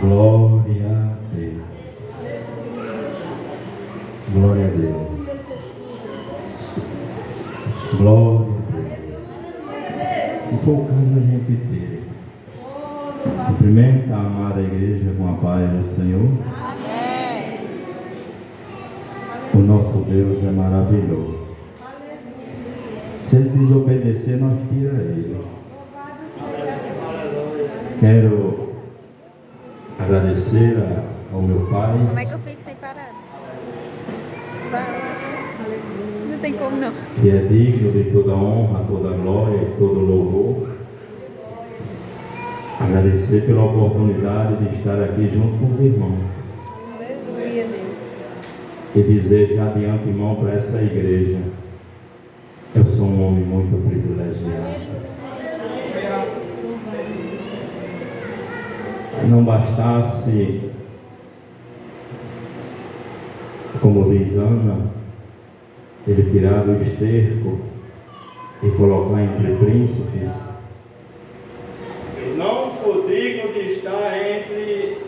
Glória a Deus. Glória a Deus. Glória a Deus. Se for o caso, a gente ter. Cumprimenta a amada igreja com a paz do Senhor. Amém. O nosso Deus é maravilhoso. Se ele desobedecer, nós tira ele. Quero agradecer ao meu pai. Como é que eu fico sem parar? Não tem como não. Que é digno de toda honra, toda glória e todo louvor. Agradecer pela oportunidade de estar aqui junto com os irmãos. Aleluia, Deus. E dizer já de antemão para essa igreja: eu sou um homem muito privilegiado. Não bastasse, como diz Ana, ele tirar do esterco e colocar entre príncipes. Não sou digno de estar entre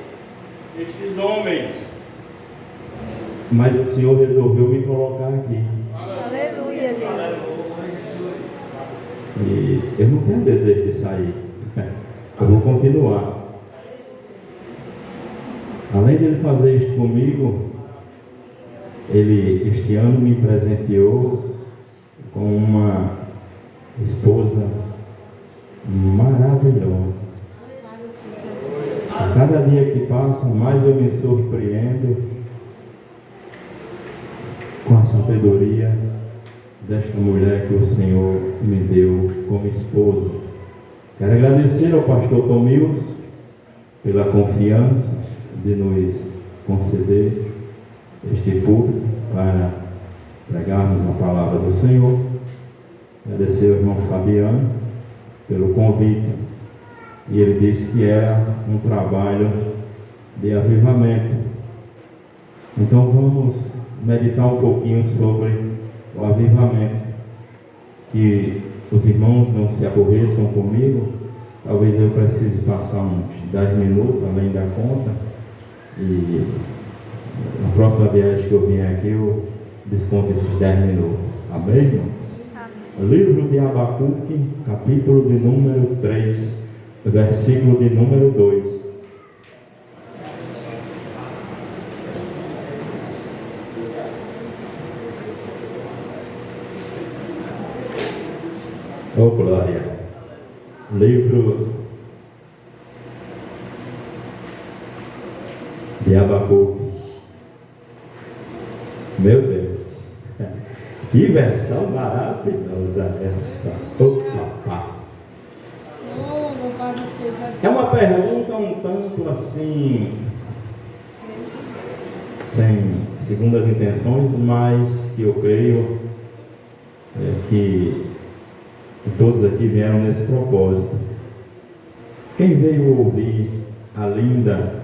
estes homens, mas o Senhor resolveu me colocar aqui. Aleluia, Deus. E eu não tenho desejo de sair. Eu vou continuar. Além dele fazer isso comigo, ele este ano me presenteou com uma esposa maravilhosa. A cada dia que passa, mais eu me surpreendo com a sabedoria desta mulher que o Senhor me deu como esposa. Quero agradecer ao pastor Tomils pela confiança de nos conceder este púlpito para pregarmos a palavra do Senhor. Agradecer ao irmão Fabiano pelo convite. E ele disse que era um trabalho de avivamento. Então vamos meditar um pouquinho sobre o avivamento. Que os irmãos não se aborreçam comigo. Talvez eu precise passar uns 10 minutos além da conta. E na próxima viagem que eu vier aqui, eu desconto esses 10 minutos. Amém, irmãos? Amém. Livro de Abacuque, capítulo de número 3, versículo de número 2. Oh, glória! Livro de Abacuque. Meu Deus, que versão maravilhosa essa! Oh, papá! É uma pergunta um tanto assim, sem segundas intenções, mas que eu creio que todos aqui vieram nesse propósito. Quem veio ouvir a linda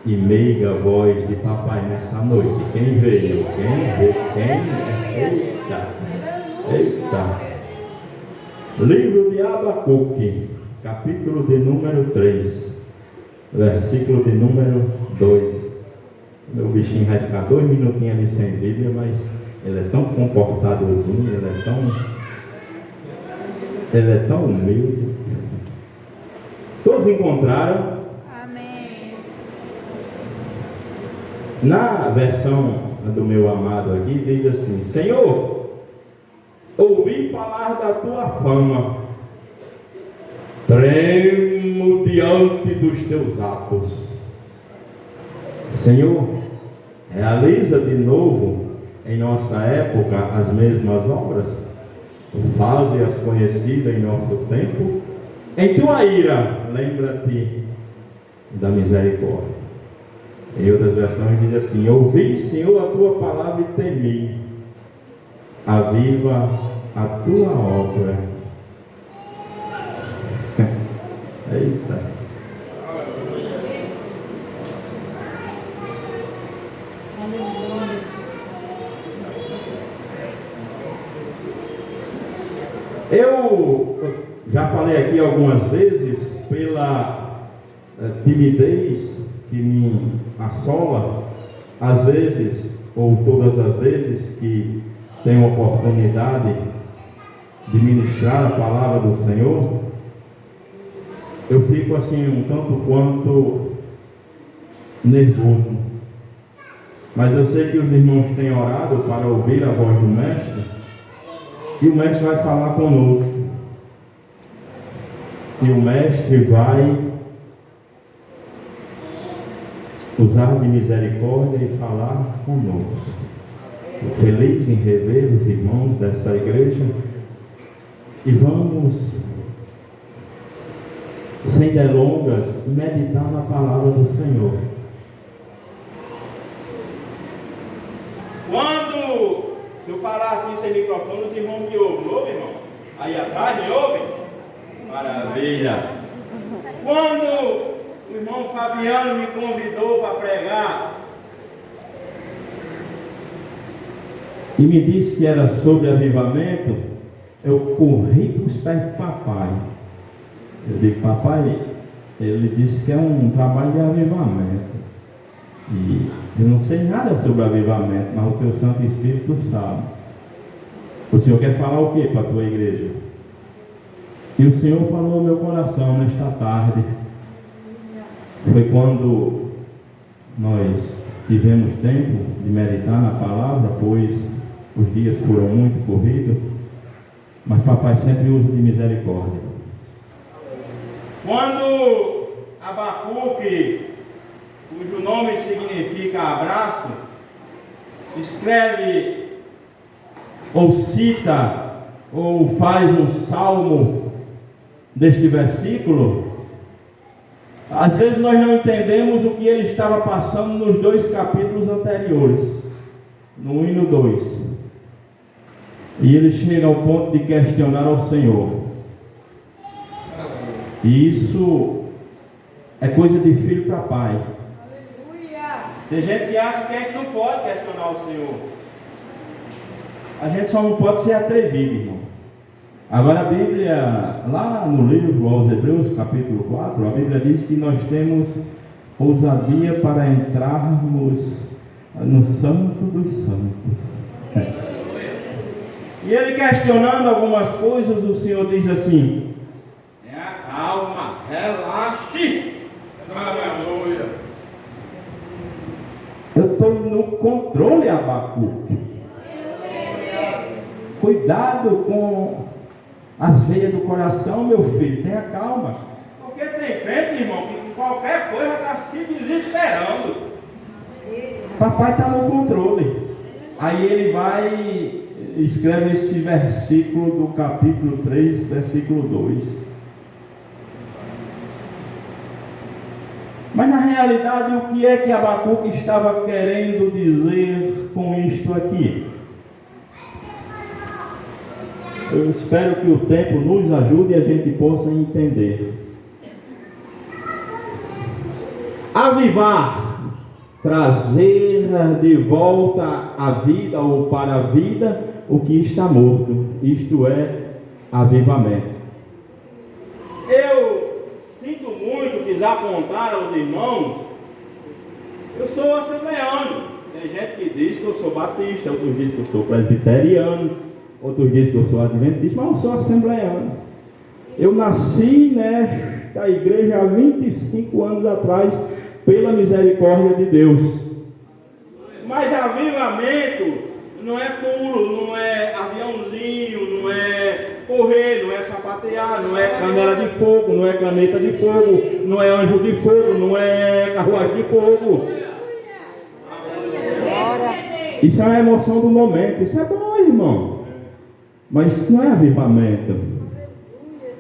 e meiga voz de papai nessa noite? Quem veio? Eita! Livro de Abacuque, capítulo de número 3, versículo de número 2. Meu bichinho vai ficar 2 minutinhos ali sem Bíblia, mas ele é tão comportadozinho, ele é tão humilde. Todos encontraram? Amém. Na versão do meu amado aqui, diz assim: Senhor, ouvi falar da tua fama, tremo diante dos teus atos. Senhor, realiza de novo em nossa época as mesmas obras, faze-as conhecidas em nosso tempo. Em tua ira, lembra-te da misericórdia. Em outras versões diz assim: ouvi, Senhor, a tua palavra e temi. Aviva a tua obra. Eita. Eu já falei aqui algumas vezes pela timidez que me assola, às vezes, ou todas as vezes que tenho oportunidade de ministrar a palavra do Senhor, eu fico assim um tanto quanto nervoso. Mas eu sei que os irmãos têm orado para ouvir a voz do Mestre, e o Mestre vai falar conosco. E o Mestre vai usar de misericórdia e falar conosco. Feliz em rever os irmãos dessa igreja, e vamos, sem delongas, meditar na palavra do Senhor. Quando, se eu falar assim sem microfone, os irmãos me ouvem, irmão? Aí atrás me ouvem? Maravilha! Quando o irmão Fabiano me convidou para pregar e me disse que era sobre avivamento, eu corri para os pés do papai. Eu digo: papai, ele disse que é um trabalho de avivamento, e eu não sei nada sobre avivamento, mas o teu Santo Espírito sabe. O Senhor quer falar o que para a tua igreja? E o Senhor falou ao meu coração nesta tarde. Foi quando nós tivemos tempo de meditar na palavra, pois os dias foram muito corridos, mas papai sempre usa de misericórdia. Quando Abacuque, cujo nome significa abraço, escreve ou cita ou faz um salmo deste versículo, às vezes nós não entendemos o que ele estava passando nos 2 capítulos anteriores, no 1 e no 2. E ele chega ao ponto de questionar ao Senhor. E isso é coisa de filho para pai. Aleluia. Tem gente que acha que a gente não pode questionar o Senhor. A gente só não pode ser atrevido, irmão. Agora a Bíblia, lá no livro aos Hebreus, capítulo 4, a Bíblia diz que nós temos ousadia para entrarmos no Santo dos Santos. E ele questionando algumas coisas, o Senhor diz assim: calma, relaxe. Aleluia. Eu estou no controle, Abacuque. Cuidado com as veias do coração, meu filho, tenha calma. Porque tem crente, irmão, que qualquer coisa está se desesperando. Papai está no controle. Aí ele vai, escreve esse versículo do capítulo 3, versículo 2. Mas na realidade, o que é que Abacuque estava querendo dizer com isto aqui? Eu espero que o tempo nos ajude e a gente possa entender. Avivar, trazer de volta à vida ou para a vida o que está morto. Isto é avivamento. Eu sinto muito desapontar aos irmãos. Eu sou assembleano. Tem gente que diz que eu sou batista, outros dizem que eu sou presbiteriano, outros dizem que eu sou adventista, mas eu sou assembleano. Eu nasci nesta igreja há 25 anos atrás, pela misericórdia de Deus. Mas avivamento não é pulo, não é aviãozinho, não é correr, não é sapatear, não é canela de fogo, não é caneta de fogo, não é anjo de fogo, não é carruagem de fogo. Isso é uma emoção do momento. Isso é bom, irmão, mas isso não é avivamento.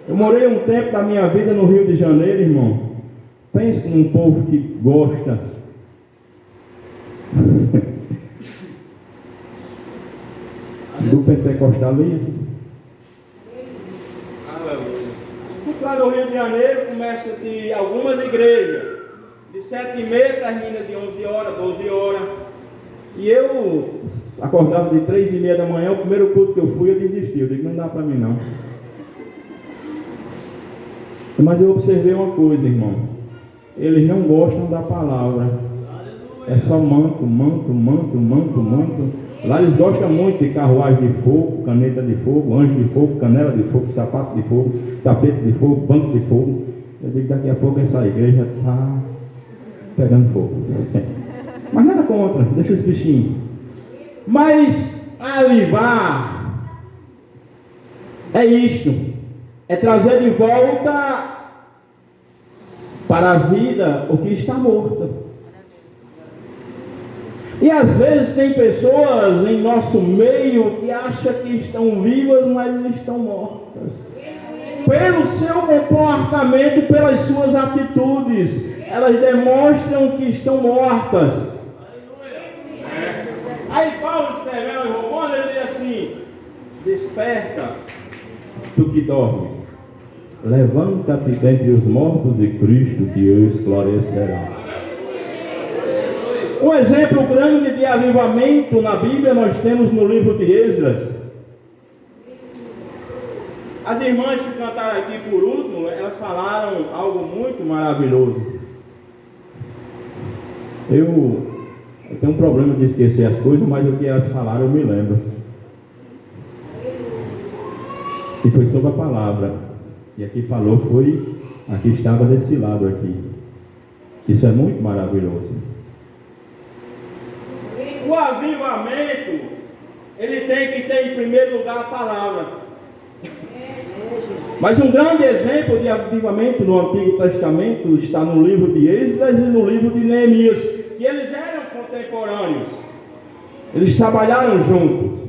Eu morei um tempo da minha vida no Rio de Janeiro, irmão. Pense num povo que gosta do pentecostalismo. Lá no Rio de Janeiro começa de algumas igrejas de 7h30, termina de 11 horas, 12 horas. E eu acordava de 3h30 da manhã. O primeiro culto que eu fui, eu desisti. Eu digo: não dá para mim não. Mas eu observei uma coisa, irmão. eles não gostam da palavra. É só manto. Lá eles gostam muito de carruagem de fogo, caneta de fogo, anjo de fogo, canela de fogo, sapato de fogo, tapete de fogo, banco de fogo. Eu digo, daqui a pouco essa igreja está pegando fogo. Mas nada contra, deixa os bichinhos. Mas avivar é isto, é trazer de volta para a vida o que está morto. E às vezes tem pessoas em nosso meio que acham que estão vivas, mas estão mortas. Pelo seu comportamento, pelas suas atitudes, elas demonstram que estão mortas. Aí Paulo escrevendo em Romanos, ele diz assim: desperta, tu que dorme, levanta-te dentre os mortos e Cristo te esclarecerá. Um exemplo grande de avivamento na Bíblia nós temos no livro de Esdras. As irmãs que cantaram aqui por último, elas falaram algo muito maravilhoso. Eu tenho um problema de esquecer as coisas, mas o que elas falaram eu me lembro. E foi sobre a palavra. E aqui falou aqui estava desse lado aqui. Isso é muito maravilhoso. O avivamento, ele tem que ter em primeiro lugar a palavra. Mas um grande exemplo de avivamento no Antigo Testamento está no livro de Esdras e no livro de Neemias, que eles eram contemporâneos. Eles trabalharam juntos.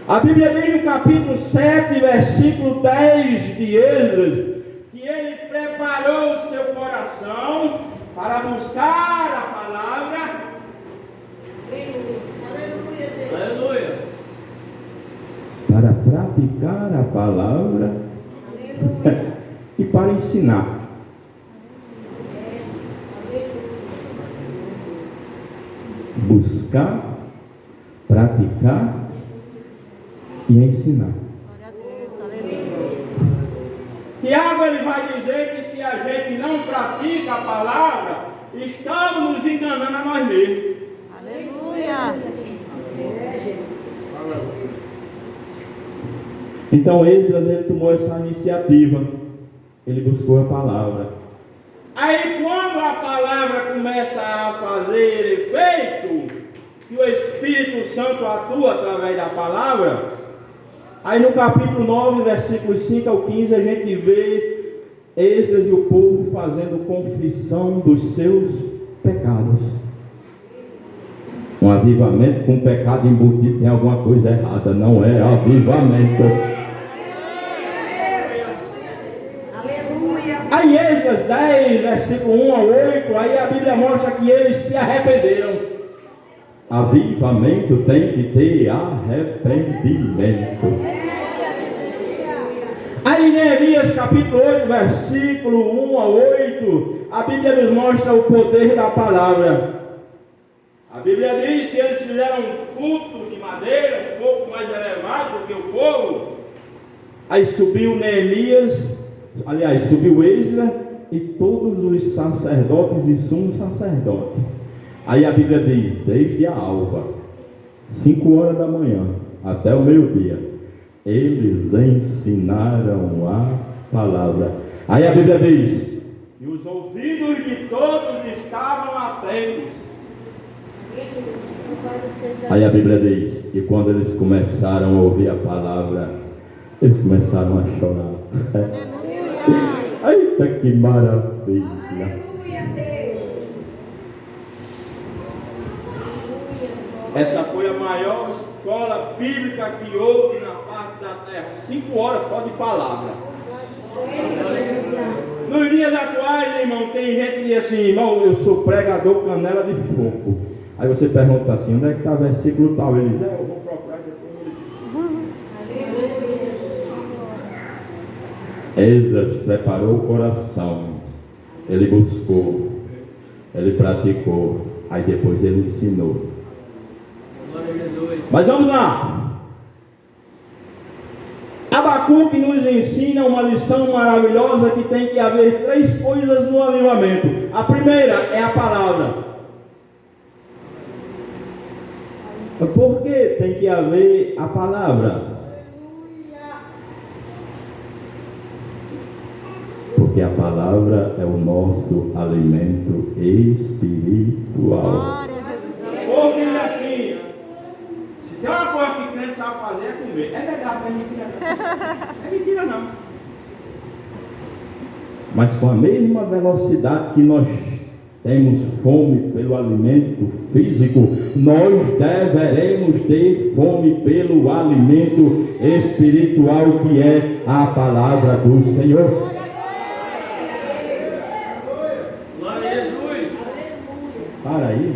A Bíblia diz no capítulo 7, versículo 10 de Esdras, que ele preparou o seu coração para buscar a palavra. Aleluia. Para praticar a palavra e para ensinar. Buscar, praticar e ensinar. Tiago ele vai dizer que se a gente não pratica a palavra, estamos nos enganando a nós mesmos. Aleluia. Então Esdras ele tomou essa iniciativa, ele buscou a palavra. Aí quando a palavra começa a fazer efeito, que o Espírito Santo atua através da palavra, aí no capítulo 9, versículos 5 ao 15, a gente vê Esdras e o povo fazendo confissão dos seus pecados. Um avivamento com pecado embutido tem alguma coisa errada, não é avivamento. Aí Esdras 10, versículo 1 ao 8, aí a Bíblia mostra que eles se arrependeram. Avivamento tem que ter arrependimento. Aí em Neemias capítulo 8, versículo 1 a 8, a Bíblia nos mostra o poder da palavra. A Bíblia diz que eles fizeram um culto de madeira, um pouco mais elevado do que o povo. Aí subiu Neemias, subiu Esdras e todos os sacerdotes e sumos sacerdotes. Aí a Bíblia diz, desde a alva, 5 horas da manhã, até o meio-dia, eles ensinaram a palavra. Aí a Bíblia diz, e os ouvidos de todos estavam atentos. Aí a Bíblia diz, e quando eles começaram a ouvir a palavra, eles começaram a chorar. Eita, que maravilha! Essa foi a maior escola bíblica que houve na face da terra. 5 horas só de palavra. Nos dias atuais, irmão, tem gente que diz assim, irmão, eu sou pregador canela de fogo. Aí você pergunta assim, onde é que está o versículo tal? Ele diz, eu vou procurar depois. Esdras preparou o coração, ele buscou, ele praticou, aí depois ele ensinou. Mas vamos lá. Abacuque nos ensina uma lição maravilhosa que tem que haver 3 coisas no avivamento. A primeira é a palavra. Por que tem que haver a palavra? Porque a palavra é o nosso alimento espiritual. Ou diz assim, se tem uma coisa que o crente sabe fazer é comer. É verdade, não é mentira não. É mentira não. Mas com a mesma velocidade que nós temos fome pelo alimento físico, nós deveremos ter fome pelo alimento espiritual, que é a palavra do Senhor. Para aí.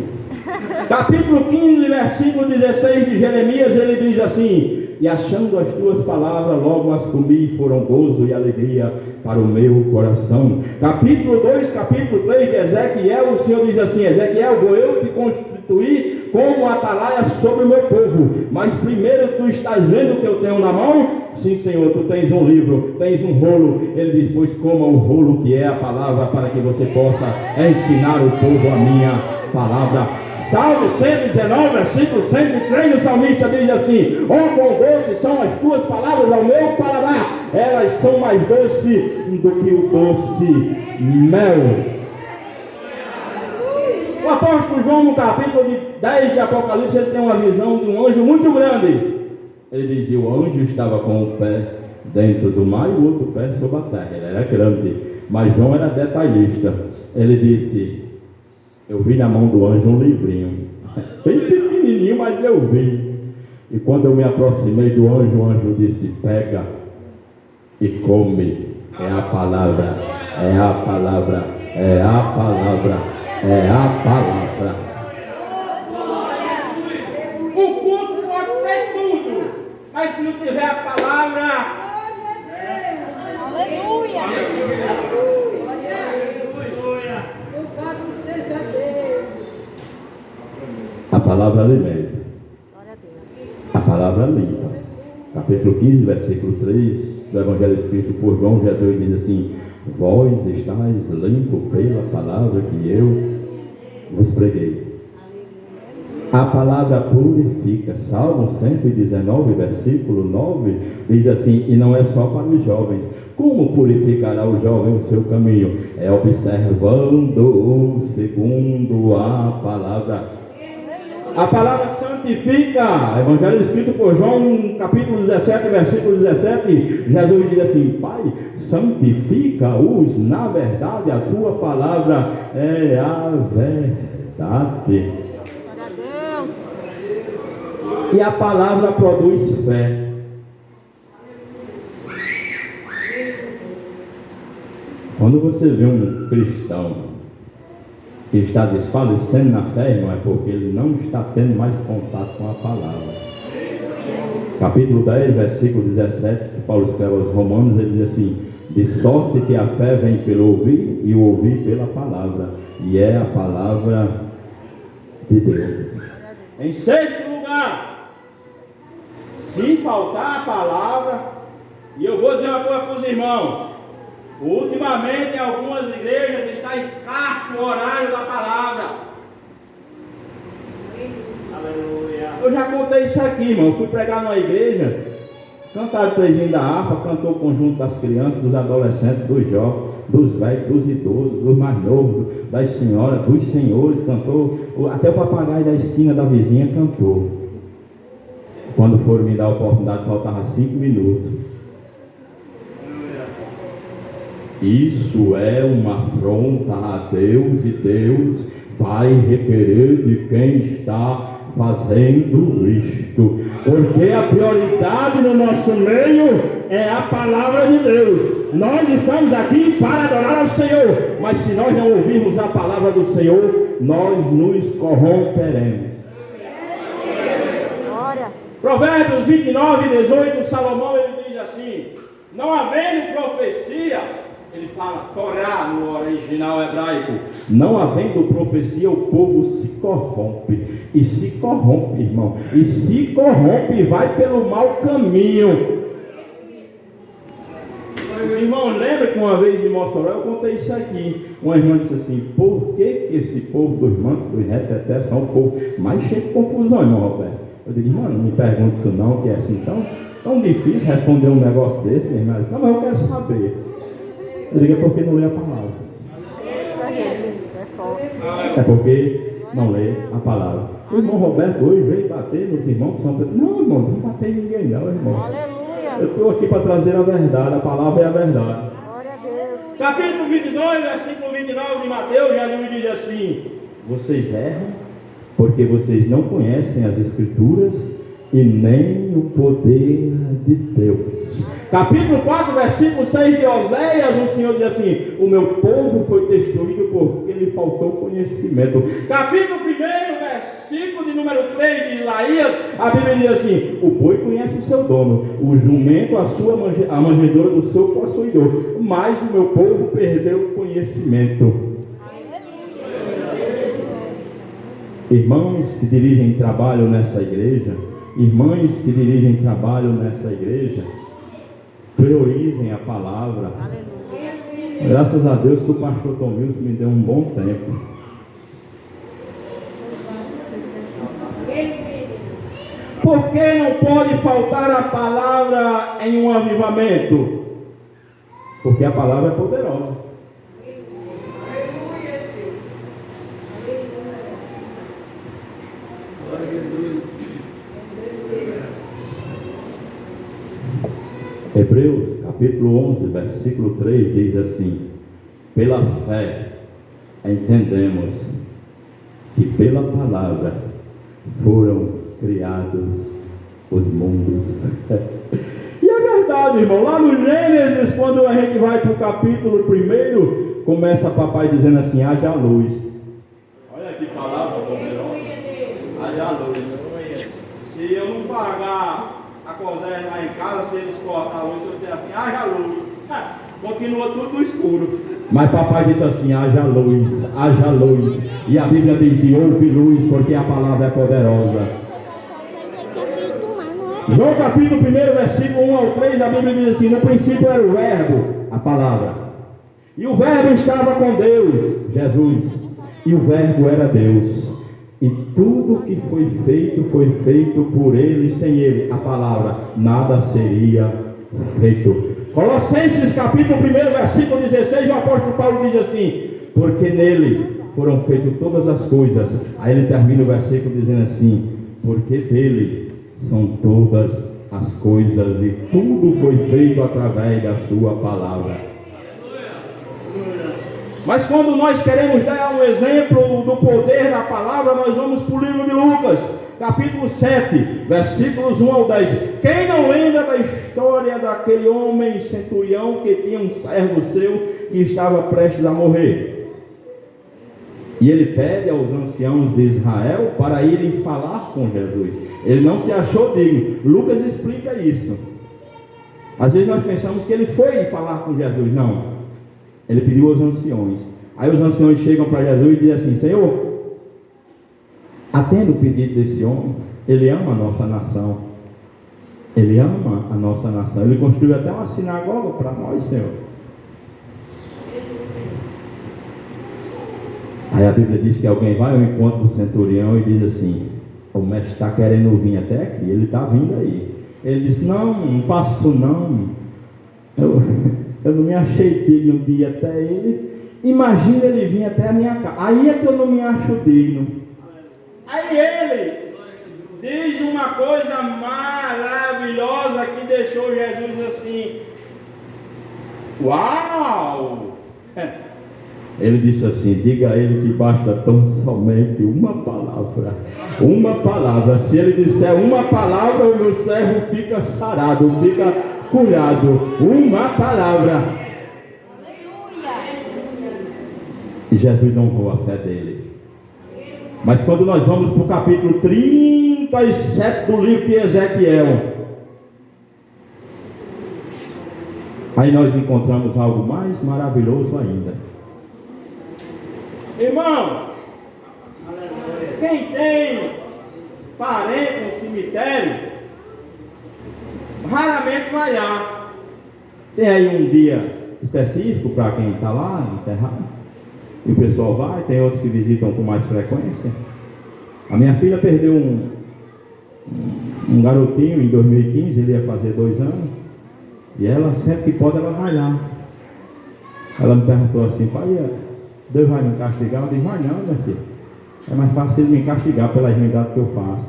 Capítulo 15, versículo 16 de Jeremias, ele diz assim: e achando as tuas palavras, logo as comi, e foram gozo e alegria para o meu coração. Capítulo 2, capítulo 3 de Ezequiel, o Senhor diz assim: Ezequiel, vou eu te constituir como atalaia sobre o meu povo, mas primeiro tu estás vendo o que eu tenho na mão? Sim, Senhor, tu tens um livro, tens um rolo. Ele diz: pois coma o rolo que é a palavra, para que você possa ensinar o povo a minha palavra. Salmo 119, versículo 103, o salmista diz assim: oh, quão doces são as tuas palavras ao meu paladar, elas são mais doces do que o doce mel. O apóstolo João, no capítulo 10 de Apocalipse, ele tem uma visão de um anjo muito grande. Ele dizia: o anjo estava com o pé dentro do mar e o outro pé sobre a terra. Ele era grande, mas João era detalhista. Ele disse: eu vi na mão do anjo um livrinho, bem pequenininho, mas eu vi. E quando eu me aproximei do anjo, o anjo disse: pega e come. É a palavra, é a palavra, é a palavra, é a palavra. O culto pode ter tudo, mas se não tiver a palavra, Aleluia. a palavra alimenta, a palavra limpa. Capítulo 15, versículo 3 do Evangelho escrito por João, Jesus diz assim: vós estáis limpo pela palavra que eu vos preguei. A palavra purifica. Salmo 119, versículo 9 diz assim: e não é só para os jovens. Como purificará o jovem o seu caminho? É observando segundo a palavra. A palavra santifica. Evangelho escrito por João, capítulo 17, versículo 17. Jesus diz assim: Pai, santifica-os na verdade, a tua palavra é a verdade. E a palavra produz fé. Quando você vê um cristão que está desfalecendo na fé, irmão, é porque ele não está tendo mais contato com a palavra. Capítulo 10, versículo 17, que Paulo escreve aos Romanos, ele diz assim: de sorte que a fé vem pelo ouvir, e o ouvir pela palavra, e é a palavra de Deus. Em sexto lugar, se faltar a palavra, e eu vou dizer uma coisa para os irmãos: ultimamente, em algumas igrejas está escasso o horário da palavra. Aleluia. Eu já contei isso aqui, irmão. Eu fui pregar numa igreja, cantaram o trezinho da harpa, cantou o conjunto das crianças, dos adolescentes, dos jovens, dos velhos, dos idosos, dos mais novos, das senhoras, dos senhores, cantou, até o papagaio da esquina da vizinha cantou. Quando foram me dar a oportunidade, faltava 5 minutos. Isso é uma afronta a Deus, e Deus vai requerer de quem está fazendo isto, porque a prioridade no nosso meio é a palavra de Deus. Nós estamos aqui para adorar ao Senhor, mas se nós não ouvirmos a palavra do Senhor, nós nos corromperemos. Provérbios 29, 18, Salomão, ele diz assim: não havendo profecia, ele fala Torá no original hebraico, não havendo profecia, o povo se corrompe. E se corrompe, irmão, e se corrompe e vai pelo mau caminho. irmão, lembra que uma vez em Mossoró eu contei isso aqui. Uma irmã disse assim: por que esse povo dos mancos, dos retetés, são o povo mais cheio de confusão, irmão Roberto? Eu digo: irmão, não me pergunte isso não, que é assim tão difícil responder um negócio desse. Minha irmã disse: não, mas eu quero saber. Eu digo: é porque não lê a palavra. É porque não lê a palavra. O irmão Roberto hoje veio bater nos irmãos que são... Não, irmão, não batei em ninguém não, irmão. Aleluia. Eu estou aqui para trazer a verdade, a palavra é a verdade. Glória a Deus. Capítulo 22, versículo 29 de Mateus, Jesus diz assim: vocês erram porque vocês não conhecem as Escrituras e nem o poder de Deus. Capítulo 4, versículo 6 de Oséias, o Senhor diz assim: o meu povo foi destruído porque lhe faltou conhecimento. Capítulo 1, versículo de número 3 de Isaías, a Bíblia diz assim: o boi conhece o seu dono, o jumento a manjedoura do seu possuidor, mas o meu povo perdeu o conhecimento. Irmãos que dirigem trabalho nessa igreja, irmãs que dirigem trabalho nessa igreja, priorizem a palavra. Aleluia. Graças a Deus que o pastor Tom Wilson me deu um bom tempo. Por que não pode faltar a palavra em um avivamento? Porque a palavra é poderosa. Hebreus capítulo 11, versículo 3 diz assim: pela fé entendemos que pela palavra foram criados os mundos. E é verdade, irmão. Lá no Gênesis, quando a gente vai para o capítulo 1, começa papai dizendo assim: haja luz. Olha que palavra poderosa. Haja luz. Se eu não pagar a coséria lá em casa, se eles cortar a luz, eu dizer assim: haja luz. Continua tudo no escuro. Mas papai disse assim: haja luz, haja luz. E a Bíblia diz: houve luz, porque a palavra é poderosa. João capítulo 1, versículo 1 ao 3, a Bíblia diz assim: no princípio era o verbo, a palavra, e o verbo estava com Deus, Jesus, e o verbo era Deus, e tudo que foi feito por ele, sem ele, a palavra, nada seria feito. Colossenses capítulo 1, versículo 16, o apóstolo Paulo diz assim: porque nele foram feitas todas as coisas. Aí ele termina o versículo dizendo assim: porque dele são todas as coisas e tudo foi feito através da sua palavra. Mas quando nós queremos dar um exemplo do poder da palavra, nós vamos para o livro de Lucas, capítulo 7, versículos 1 ao 10. Quem não lembra da história daquele homem centurião que tinha um servo seu que estava prestes a morrer? E ele pede aos anciãos de Israel para irem falar com Jesus. Ele não se achou digno. Lucas explica isso. Às vezes nós pensamos que ele foi falar com Jesus. Não. Ele pediu aos anciões. Aí os anciões chegam para Jesus e dizem assim: Senhor, atenda o pedido desse homem. Ele ama a nossa nação. Ele ama a nossa nação. Ele construiu até uma sinagoga para nós, Senhor. Aí a Bíblia diz que alguém vai ao encontro do centurião e diz assim: o mestre está querendo vir até aqui, ele está vindo aí. Ele disse: não faço isso não. Eu não me achei digno de ir até ele. Imagina ele vir até a minha casa. Aí é que eu não me acho digno. Aí ele diz uma coisa maravilhosa que deixou Jesus assim: uau! Ele disse assim: diga a ele que basta tão somente uma palavra. Uma palavra. Se ele disser uma palavra, o meu servo fica sarado, fica curado. Uma palavra. E Jesus honrou a fé dele. Mas quando nós vamos para o capítulo 37 do livro de Ezequiel, aí nós encontramos algo mais maravilhoso ainda. Irmão, quem tem parente no cemitério, raramente vai lá. Tem aí um dia específico para quem está lá enterrado, e o pessoal vai, tem outros que visitam com mais frequência. A minha filha perdeu um garotinho em 2015, ele ia fazer 2 anos, e ela, sempre que pode, ela vai lá. Ela me perguntou assim: pai, Deus vai me castigar? Eu disse: vai não, minha filha, é mais fácil ele me castigar pela irmandade que eu faço.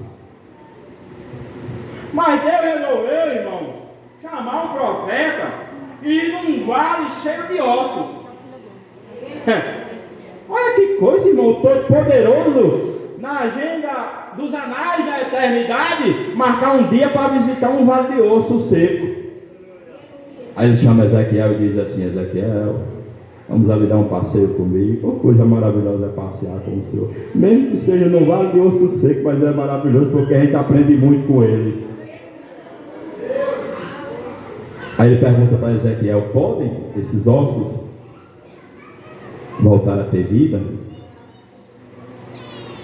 Mas Deus resolveu, irmãos, chamar um profeta e ir num vale cheio de ossos. Olha que coisa, irmão, todo poderoso, na agenda dos anais da eternidade, marcar um dia para visitar um vale de osso seco. Aí ele chama Ezequiel e diz assim: Ezequiel, vamos ali dar um passeio comigo. Que coisa maravilhosa é passear com o Senhor, mesmo que seja no vale de osso seco, mas é maravilhoso porque a gente aprende muito com ele. Aí ele pergunta para Ezequiel: podem esses ossos voltar a ter vida?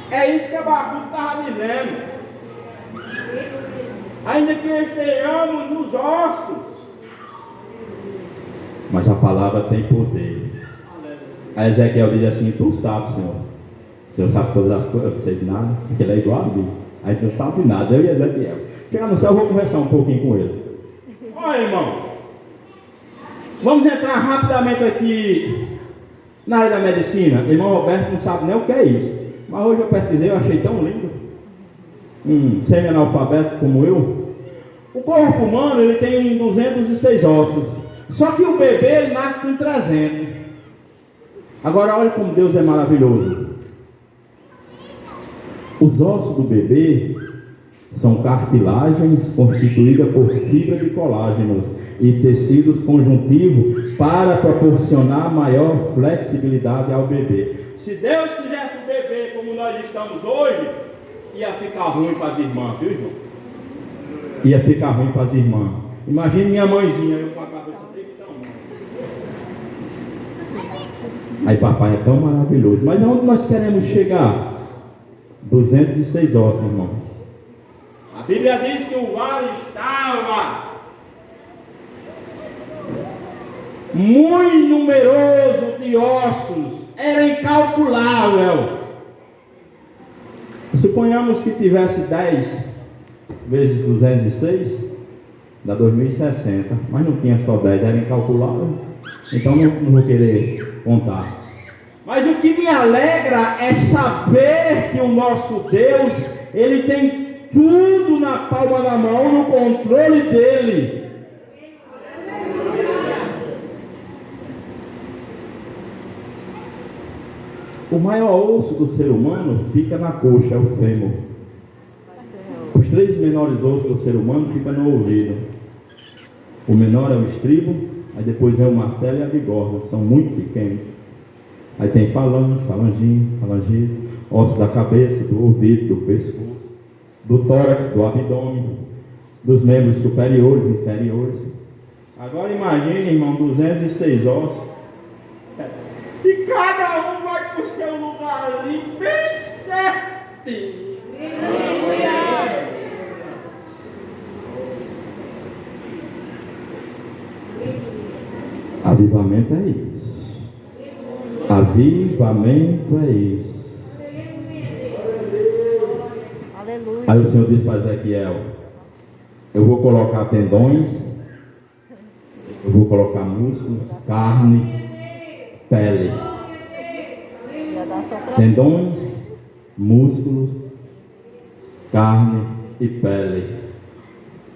É isso que Abacuque estava dizendo. Ainda que estejamos nos ossos, mas a palavra tem poder. Aí Ezequiel diz assim: tu sabes, Senhor. O Senhor sabe todas as coisas, eu não sei de nada. Ele é igual a mim. A gente não sabe de nada, eu e Ezequiel. Chegar no céu, eu vou conversar um pouquinho com ele. Olha, irmão, vamos entrar rapidamente aqui na área da medicina. Irmão Roberto não sabe nem o que é isso, mas hoje eu pesquisei, eu achei tão lindo. Semi-analfabeto como eu. O corpo humano, ele tem 206 ossos. Só que o bebê, ele nasce com 300. Agora olha como Deus é maravilhoso. Os ossos do bebê são cartilagens constituídas por fibra de colágenos e tecidos conjuntivos para proporcionar maior flexibilidade ao bebê. Se Deus fizesse o bebê como nós estamos hoje, ia ficar ruim para as irmãs, viu, irmão? Ia ficar ruim para as irmãs. Imagine minha mãezinha, eu com a cabeça dele tão. Aí papai é tão maravilhoso. Mas aonde nós queremos chegar? 206 ossos, irmão. A Bíblia diz que o vale estava muito numeroso de ossos, era incalculável. Suponhamos que tivesse 10 vezes 206, dá 2060, mas não tinha só 10, era incalculável, então não vou querer contar. Mas o que me alegra é saber que o nosso Deus, Ele tem tudo na palma da mão, no controle dEle. O maior osso do ser humano fica na coxa, é o fêmur. Os 3 menores ossos do ser humano ficam no ouvido. O menor é o estribo, aí depois vem o martelo e a bigorna, são muito pequenos. Aí tem falange, osso da cabeça, do ouvido, do pescoço, do tórax, do abdômen, dos membros superiores e inferiores. Agora imagine, irmão, 206 ossos. E cada um vai para o seu lugarzinho bem certinho. Avivamento é isso. Avivamento é isso. Aleluia. Aí o Senhor diz para Ezequiel: eu vou colocar tendões, eu vou colocar músculos, carne, pele. Tendões, músculos, carne e pele.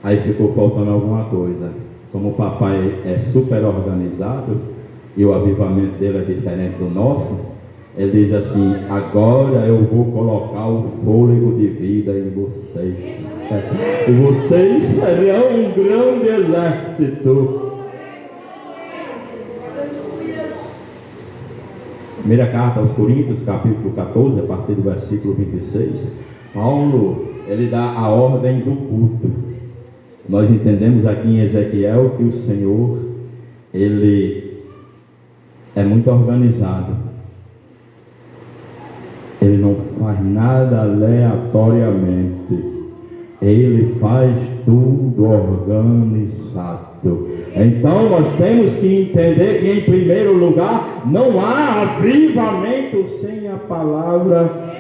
Aí ficou faltando alguma coisa. Como o papai é super organizado e o avivamento dele é diferente do nosso, ele diz assim: agora eu vou colocar o fôlego de vida em vocês. E vocês serão um grande exército. Primeira carta aos Coríntios, capítulo 14, a partir do versículo 26, Paulo, ele dá a ordem do culto. Nós entendemos aqui em Ezequiel que o Senhor, Ele é muito organizado. Ele não faz nada aleatoriamente. Ele faz tudo organizado. Santo. Então nós temos que entender que, em primeiro lugar, não há avivamento sem a palavra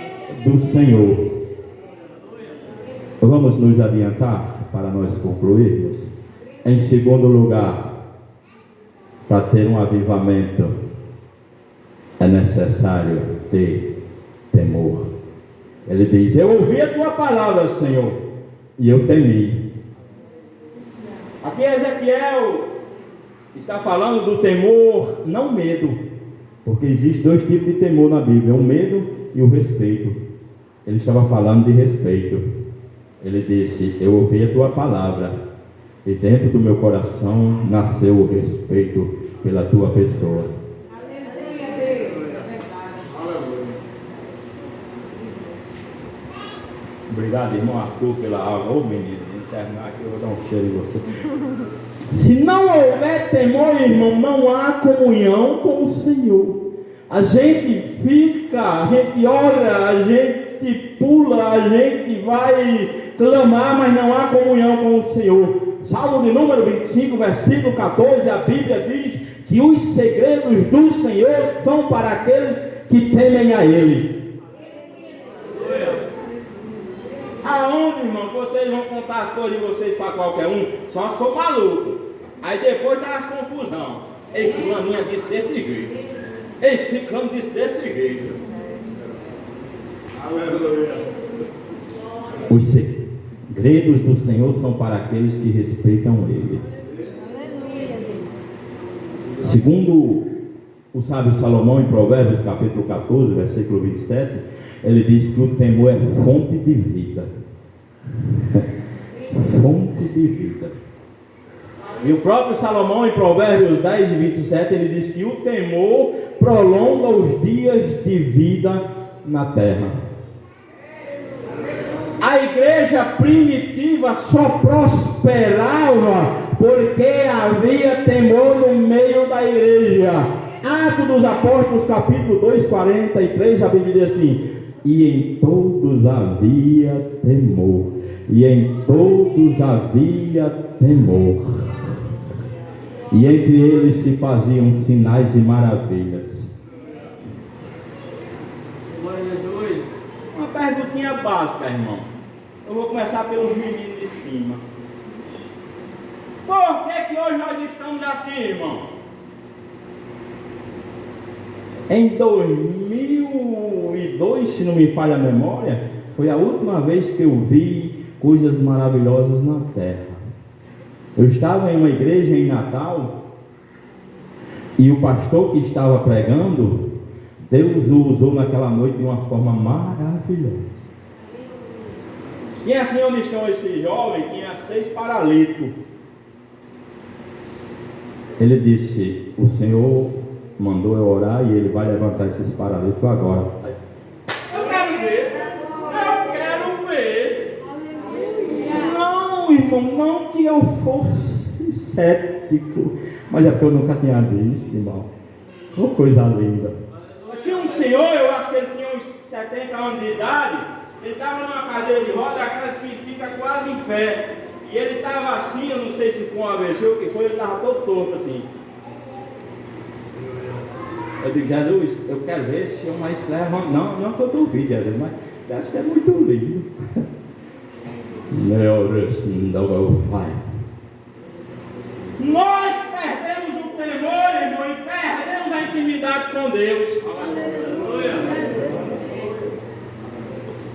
do Senhor. Vamos nos adiantar para nós concluirmos. Em segundo lugar, para ter um avivamento, é necessário ter temor. Ele diz: eu ouvi a tua palavra, Senhor, e eu temi. Aqui Ezequiel está falando do temor, não medo, porque existe dois tipos de temor na Bíblia: o medo e o respeito. Ele estava falando de respeito. Ele disse: eu ouvi a tua palavra, e dentro do meu coração nasceu o respeito pela tua pessoa. Obrigado, irmão Arthur, pela aula. Ô menino, internar aqui, eu vou dar um cheiro em você. Se não houver temor, irmão, não há comunhão com o Senhor. A gente fica, a gente ora, a gente pula, a gente vai clamar, mas não há comunhão com o Senhor. Salmo de número 25, versículo 14, a Bíblia diz que os segredos do Senhor são para aqueles que temem a Ele. Aonde, irmão, vocês vão contar as coisas de vocês para qualquer um? Só se for maluco. Aí depois tá as confusão. Ei, fulaninha disse desse jeito. Ei, ciclano disse desse jeito. Aleluia. Os segredos do Senhor são para aqueles que respeitam Ele. Segundo o sábio Salomão, em Provérbios capítulo 14, versículo 27, ele diz que o temor é fonte de vida. Fonte de vida. E o próprio Salomão, em Provérbios 10 e 27, ele diz que o temor prolonga os dias de vida na terra. A igreja primitiva só prosperava porque havia temor no meio da igreja. Atos dos Apóstolos, capítulo 2, 43, a Bíblia diz assim: e em todos havia temor, e em todos havia temor, e entre eles se faziam sinais e maravilhas. Glória a Jesus. Uma perguntinha básica, irmão. Eu vou começar pelos meninos de cima. Por que hoje nós estamos assim, irmão? Em 2002, se não me falha a memória, foi a última vez que eu vi coisas maravilhosas na terra. Eu estava em uma igreja em Natal, e o pastor que estava pregando, Deus o usou naquela noite de uma forma maravilhosa. E assim onde estão esses jovens, tinha 6 paralíticos. Ele disse: o Senhor mandou eu orar e Ele vai levantar esses paralíticos agora. Eu quero ver. Eu quero ver. Não, irmão, não que eu fosse cético, mas é porque eu nunca tinha visto, irmão. Oh, coisa linda. Tinha um senhor, eu acho que ele tinha uns 70 anos de idade. Ele estava numa cadeira de roda, aquelas que fica quase em pé. E ele estava assim, eu não sei se foi um AVC ou o que foi, ele estava todo torto assim. Eu digo: Jesus, eu quero ver se eu mais levo. Não que eu duvide, Jesus, mas deve ser muito lindo. Nós perdemos o temor, irmão, e perdemos a intimidade com Deus.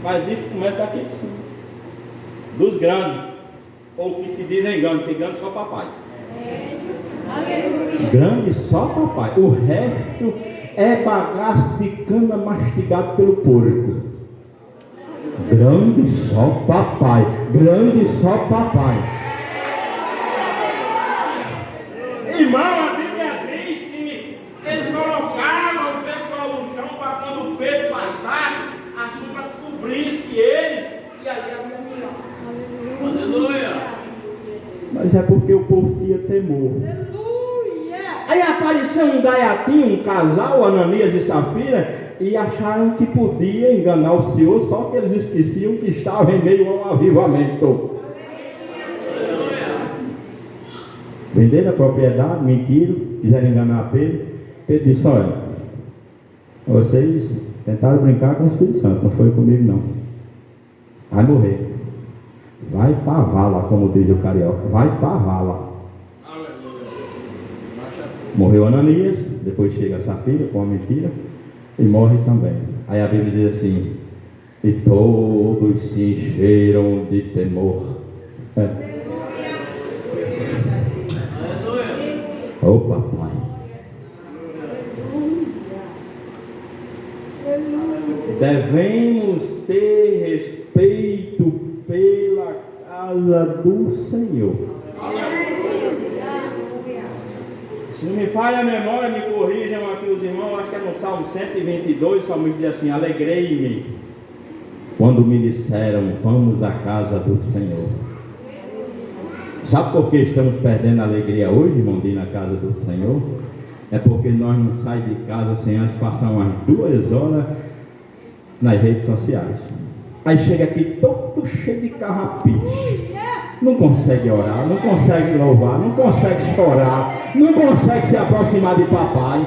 Mas isso começa daqui de cima, dos grandes, ou que se dizem grandes, porque grande só papai. Grande só papai, o resto é bagaço de cana mastigado pelo porco. Grande só papai, grande só papai. Irmão, a Bíblia diz que eles colocavam o pessoal no chão para quando o Pedro passasse, a sombra cobrisse eles, e ali havia milagre. Aleluia. Mas é porque o povo tinha temor. Aí apareceu um gaiatinho, um casal, Ananias e Safira, e acharam que podia enganar o Senhor, só que eles esqueciam que estava em meio a um avivamento. Venderam a propriedade, mentiram, quiseram enganar Pedro. Pedro disse: olha, vocês tentaram brincar com o Espírito Santo, não foi comigo não. Vai morrer. Vai pra vala, como diz o carioca. Vai pra vala. Morreu Ananias, depois chega Safira com a mentira e morre também. Aí a Bíblia diz assim: e todos se encheram de temor. Opa, pai. Devemos ter respeito pela casa do Senhor. Se não me falha a memória, me corrijam aqui os irmãos, acho que é no Salmo 122, o Salmo diz assim: alegrei-me quando me disseram, vamos à casa do Senhor. Sabe por que estamos perdendo a alegria hoje, irmão, de ir na casa do Senhor? É porque nós não saímos de casa sem antes passar umas 2 horas nas redes sociais. Aí chega aqui todo cheio de carrapicho. Não consegue orar, não consegue louvar, não consegue chorar, não consegue se aproximar de papai.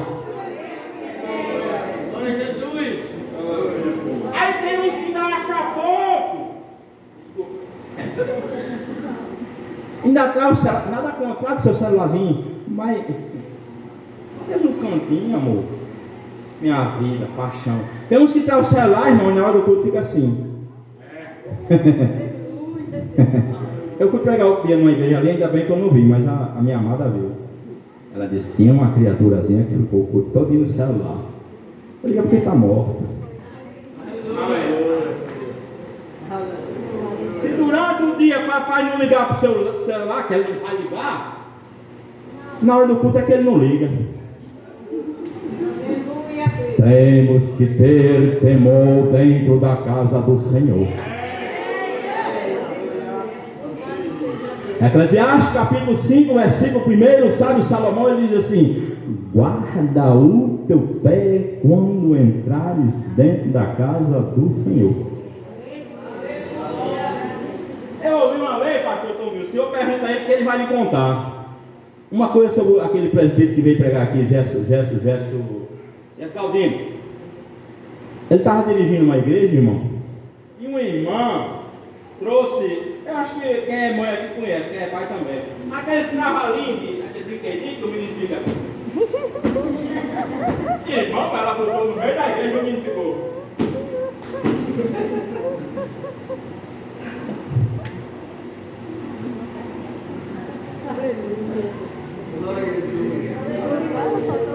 Glória a Jesus. Aí tem uns que ainda acham pouco. Ainda traz o celular, nada contra o seu celularzinho, mas tem um cantinho, amor. Minha vida, paixão. Tem uns que trazem o celular, irmão, na hora do culto fica assim. Eu fui pregar outro dia numa igreja ali, ainda bem que eu não vi, mas a minha amada viu. Ela disse: tinha uma criaturazinha que ficou o culto todo no celular. Eu digo: porque está morta. Se durante o dia papai não ligar para o seu celular, que ele não vai ligar, na hora do culto é que ele não liga. Temos que ter temor dentro da casa do Senhor. Eclesiastes capítulo 5, versículo 1, o sábio Salomão, ele diz assim: guarda o teu pé quando entrares dentro da casa do Senhor. Eu ouvi uma vez, pastor Tomil, o senhor pergunta a ele que ele vai lhe contar uma coisa sobre aquele presbítero que veio pregar aqui, Gesso Galdino. Ele estava dirigindo uma igreja, irmão, e uma irmã trouxe, eu acho que quem é mãe aqui conhece, quem é pai também, aqueles cavalinhos, aquele brinquedinho que o menino fica. E irmão, ela botou no meio da igreja e o menino ficou.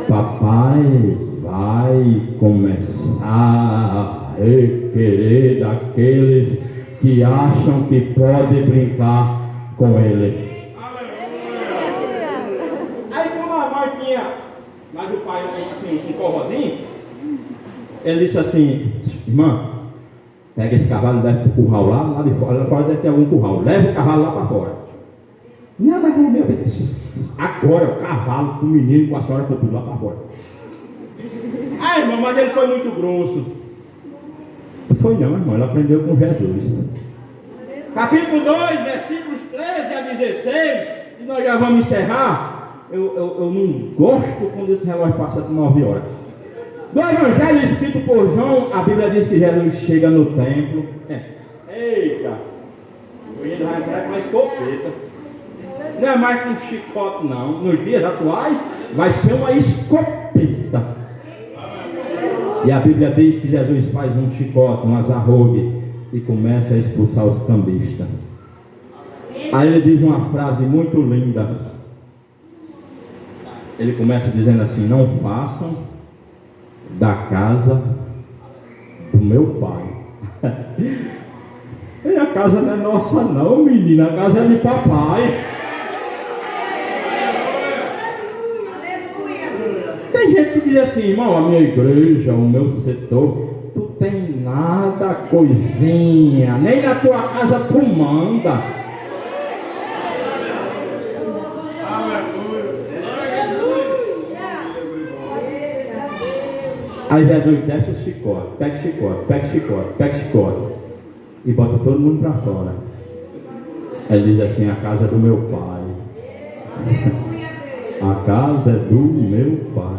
Papai vai começar a requerer daqueles que acham que pode brincar com ele. Aí como a mãe tinha, mas o pai assim, um corrozinho, ele disse assim: irmã, pega esse cavalo e leva para o curral lá de fora, lá fora deve ter algum curral, leva o cavalo lá para fora. Não, mas meu Deus, agora o cavalo com o menino, com a senhora, com tudo lá para fora. Ah, irmão, mas ele foi muito grosso. Não foi não, irmão, ele aprendeu com Jesus. Capítulo 2, versículos 13 a 16, e nós já vamos encerrar. Eu não gosto quando esse relógio passa de 9 horas. Do evangelho escrito por João, a Bíblia diz que Jesus chega no templo. Eita, hoje ele vai entrar com uma escopeta. Não é mais com um chicote não. Nos dias atuais vai ser uma escopeta. E a Bíblia diz que Jesus faz um chicote, um azarrogue, e começa a expulsar os cambistas. Aí ele diz uma frase muito linda. Ele começa dizendo assim: não façam da casa do meu pai. E a casa não é nossa não, menina, a casa é de papai. Tem gente que diz assim: irmão, a minha igreja, o meu setor, tu tem nada, coisinha, nem na tua casa tu manda. Aí Jesus desce o chicote, pega chicote, pega chicote, pega chicote, e bota todo mundo para fora. Ele diz assim: a casa do meu pai. A casa é do meu Pai.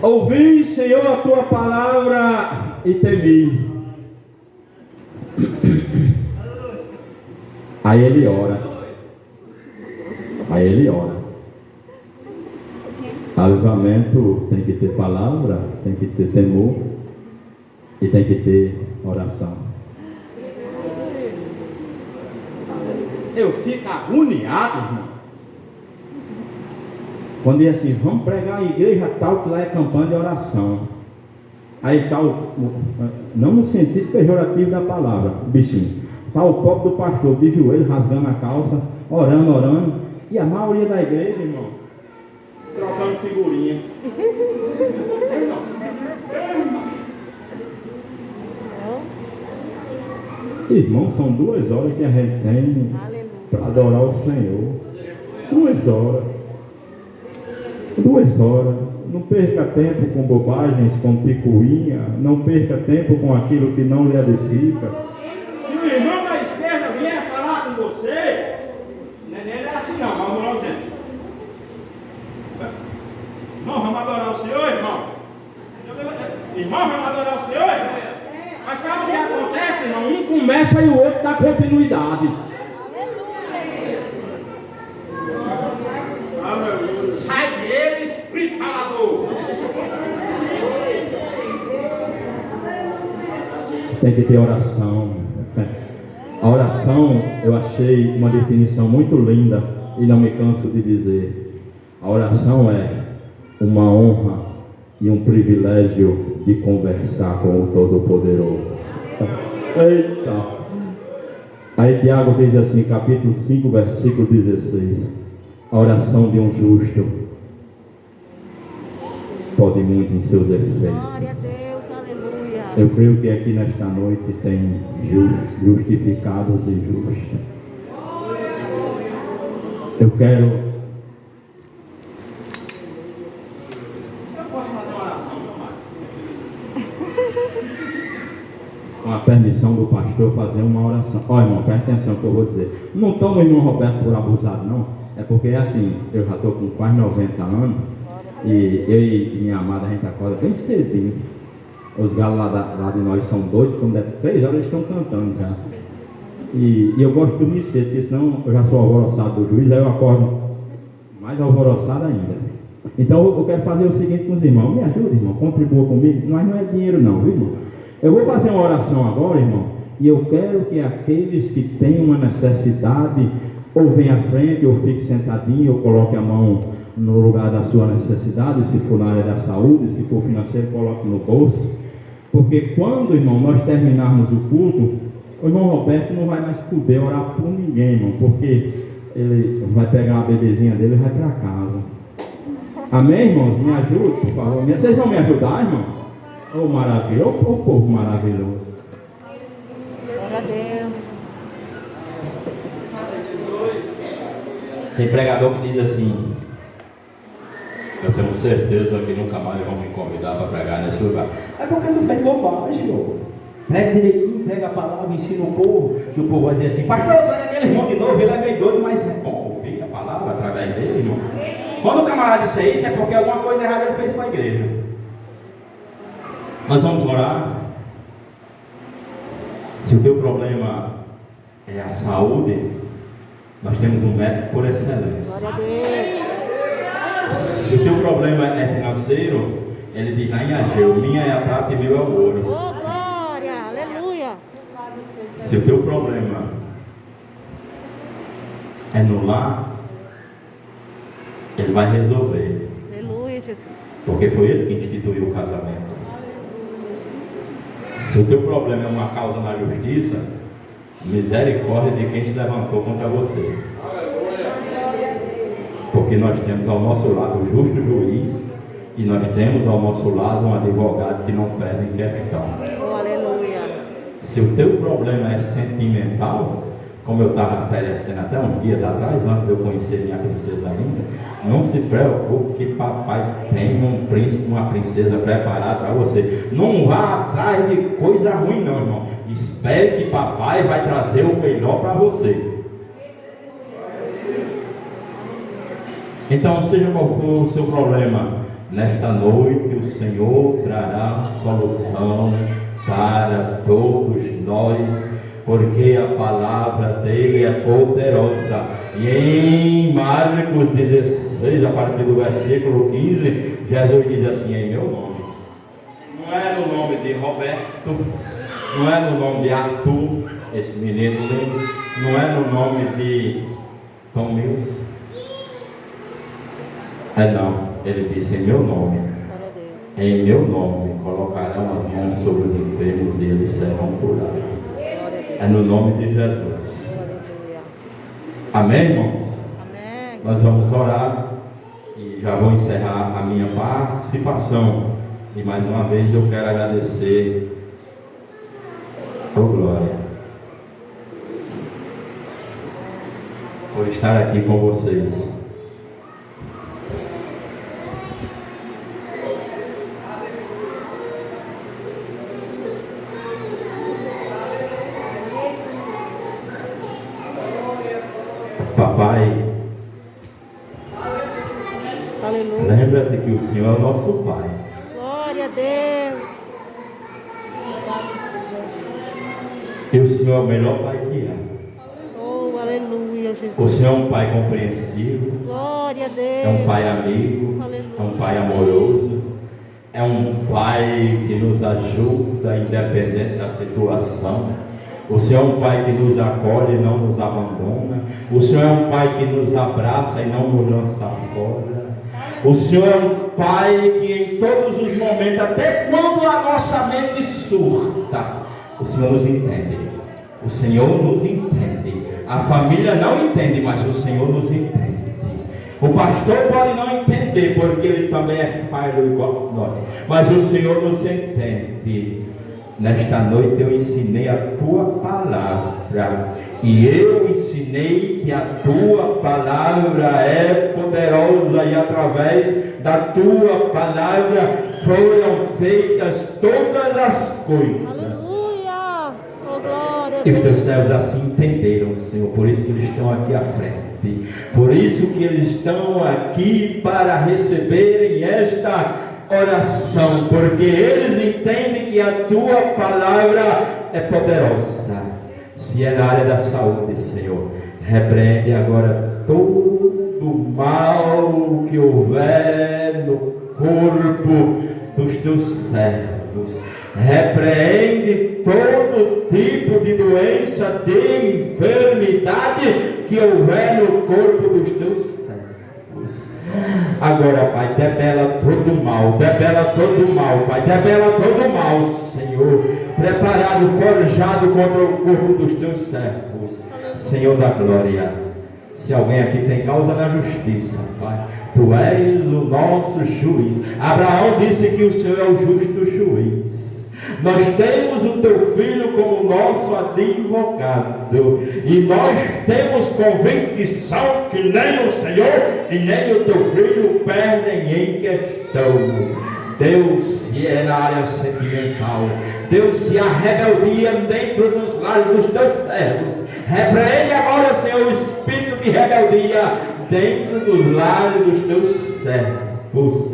Ouvi, Senhor, a tua palavra e temi. Aí ele ora. Avivamento tem que ter palavra, tem que ter temor e tem que ter oração. Eu fico agoniado, irmão, quando diz assim, vamos pregar a igreja tal, que lá é campanha de oração. Aí tal, não no sentido pejorativo da palavra, bichinho, está o pobre do pastor de joelho, rasgando a calça, orando, e a maioria da igreja, irmão, trocando figurinha. Irmão, são 2 horas que a gente tem para adorar o Senhor. 2 horas. 2 horas. Não perca tempo com bobagens, com picuinha. Não perca tempo com aquilo que não lhe edifica. Se o irmão da esquerda vier falar com você, não é assim não, mas vamos lá, gente. Irmão, vamos adorar o Senhor, irmão? Irmão, vamos adorar o Senhor, irmão? Mas sabe o que acontece, irmão? Um começa e o outro dá continuidade. Aleluia. Sai dele, espírito falador. Tem que ter oração. A oração, eu achei uma definição muito linda e não me canso de dizer. A oração é uma honra e um privilégio de conversar com o Todo-Poderoso. Eita! Aí Tiago diz assim, capítulo 5, versículo 16: a oração de um justo pode muito em seus efeitos. Glória a Deus, aleluia. Eu creio que aqui nesta noite tem justificados e justos. Eu quero... com a permissão do pastor, fazer uma oração. Olha, irmão, presta atenção no que eu vou dizer. Não tomo o irmão Roberto por abusado, não. É porque, assim, eu já estou com quase 90 anos. E eu e minha amada, a gente acorda bem cedinho. Os galos lá de nós são doidos. Quando é 3 horas, eles estão cantando já. E eu gosto de dormir cedo, porque senão eu já sou alvoroçado do juiz. Aí eu acordo mais alvoroçado ainda. Então eu quero fazer o seguinte com os irmãos. Me ajuda, irmão, contribua comigo. Mas não é dinheiro não, viu, irmão? Eu vou fazer uma oração agora, irmão, e eu quero que aqueles que têm uma necessidade, ou venham à frente, ou fique sentadinho, ou coloque a mão no lugar da sua necessidade, se for na área da saúde, se for financeiro, coloque no bolso. Porque quando, irmão, nós terminarmos o culto, o irmão Roberto não vai mais poder orar por ninguém, irmão, porque ele vai pegar a bebezinha dele e vai para casa. Amém, irmãos? Me ajude, por favor. Vocês vão me ajudar, irmão? Oh, maravilha, oh, povo maravilhoso. Glória a Deus. Tem pregador que diz assim: eu tenho certeza que nunca mais vão me convidar para pregar nesse lugar. É porque tu fez bobagem, ó. Prega direitinho, prega a palavra, ensina o povo, que o povo vai dizer assim: pastor, traga aquele irmão de novo, ele é meio doido, mas é bom ouvir a palavra através dele, irmão. Quando o camarada disser isso, é porque alguma coisa errada ele fez com a igreja. Nós vamos orar. Se o teu problema é a saúde, nós temos um médico por excelência. Glória a Deus. Se o teu problema é financeiro, ele diz lá em Ageu: minha é a prata e meu é o ouro. Oh, glória, aleluia. Se o teu problema é no lar, ele vai resolver. Aleluia, Jesus. Porque foi ele que instituiu o casamento. Se o teu problema é uma causa na justiça, misericórdia de quem se levantou contra você. Porque nós temos ao nosso lado o justo juiz e nós temos ao nosso lado um advogado que não perde em questão. Oh, aleluia. Se o teu problema é sentimental, como eu estava perecendo até uns dias atrás, antes de eu conhecer minha princesa linda, não se preocupe que papai tem um príncipe, uma princesa preparada para você. Não vá atrás de coisa ruim não, irmão. Espere que papai vai trazer o melhor para você. Então, seja qual for o seu problema, nesta noite o Senhor trará solução para todos nós, porque a palavra dele é poderosa. E em Marcos 16, a partir do versículo 15, Jesus diz assim: em meu nome. Não é no nome de Roberto, não é no nome de Arthur, esse menino lindo, não é no nome de Tom Mills. Não, ele disse: em meu nome. Em meu nome colocarão as mãos sobre os enfermos e eles serão curados. É no nome de Jesus. Amém, irmãos? Amém. Nós vamos orar e já vou encerrar a minha participação. E mais uma vez eu quero agradecer. Oh, glória, por estar aqui com vocês. Papai, Aleluia. lembra-te que o Senhor é o nosso Pai. Glória a Deus. E o Senhor é o melhor Pai que há. Oh, aleluia, Jesus. O Senhor é um Pai compreensivo, Glória a Deus. é um Pai amigo, é um Pai amoroso, é um Pai que nos ajuda independente da situação. O Senhor é um Pai que nos acolhe e não nos abandona. O Senhor é um Pai que nos abraça e não nos lança fora. O Senhor é um Pai que em todos os momentos, até quando a nossa mente surta, o Senhor nos entende. O Senhor nos entende. A família não entende, mas o Senhor nos entende. O pastor pode não entender, porque ele também é falho igual a nós, mas o Senhor nos entende. Nesta noite eu ensinei a tua palavra, e eu ensinei que a tua palavra é poderosa, e através da tua palavra foram feitas todas as coisas. Aleluia. Oh, glória a E os Deus. teus servos assim entenderam, Senhor, por isso que eles estão aqui à frente, por isso que eles estão aqui para receberem esta oração, porque eles entendem que a tua palavra é poderosa. Se é na área da saúde, Senhor, repreende agora todo mal que houver no corpo dos teus servos. Repreende todo tipo de doença, de enfermidade que houver no corpo dos teus servos. Agora, Pai, debela todo mal, Pai, debela todo mal, Senhor, preparado, forjado contra o corpo dos teus servos, Senhor da glória. Se alguém aqui tem causa na justiça, Pai, Tu és o nosso juiz. Abraão disse que o Senhor é o justo juiz. Nós temos o teu filho como nosso advogado, e nós temos convicção que nem o Senhor e nem o teu filho perdem em questão. Deus, se é na área sentimental, Deus, se há rebeldia dentro dos lares dos teus servos, repreende agora, Senhor, o espírito de rebeldia dentro dos lares dos teus servos.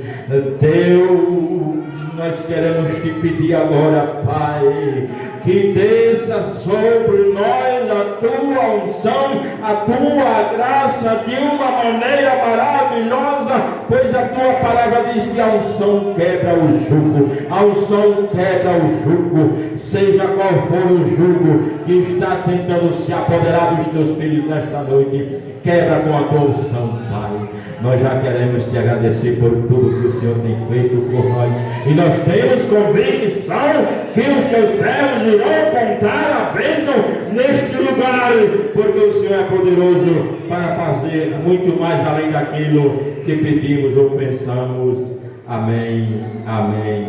Deus, nós queremos te pedir agora, Pai, que desça sobre nós a tua unção, a tua graça de uma maneira maravilhosa, pois a tua palavra diz que a unção quebra o jugo, a unção quebra o jugo, seja qual for o jugo que está tentando se apoderar dos teus filhos nesta noite, quebra com a tua unção, Pai. Nós já queremos te agradecer por tudo que o Senhor tem feito por nós, e nós temos convicção que os teus servos irão contar a bênção neste lugar, porque o Senhor é poderoso para fazer muito mais além daquilo que pedimos ou pensamos. Amém, amém.